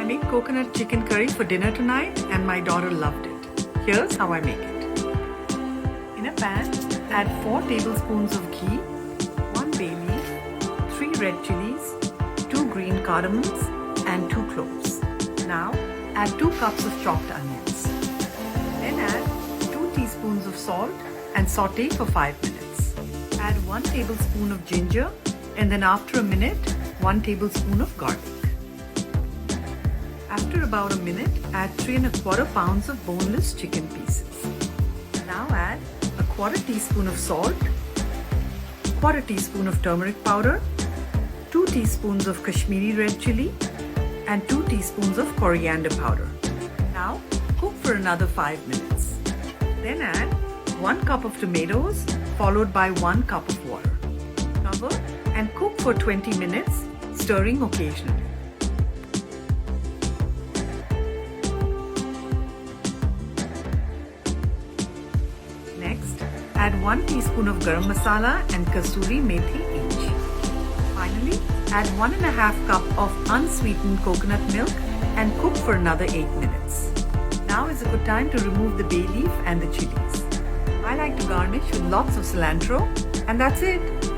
I made coconut chicken curry for dinner tonight and my daughter loved it. Here's how I make it. In a pan, add 4 tablespoons of ghee, 1 bay leaf, 3 red chilies, 2 green cardamoms and 2 cloves. Now add 2 cups of chopped onions. Then add 2 teaspoons of salt and saute for 5 minutes. Add 1 tablespoon of ginger and then after a minute, 1 tablespoon of garlic. After about a minute, add 3 1/4 pounds of boneless chicken pieces. Now add a 1/4 teaspoon of salt, 1/4 teaspoon of turmeric powder, 2 teaspoons of Kashmiri red chili, and 2 teaspoons of coriander powder. Now cook for another 5 minutes. Then add 1 cup of tomatoes followed by 1 cup of water. Cover and cook for 20 minutes, stirring occasionally. Next, add 1 teaspoon of garam masala and kasuri methi each. Finally, add 1 1/2 cup of unsweetened coconut milk and cook for another 8 minutes. Now is a good time to remove the bay leaf and the chilies. I like to garnish with lots of cilantro, and that's it.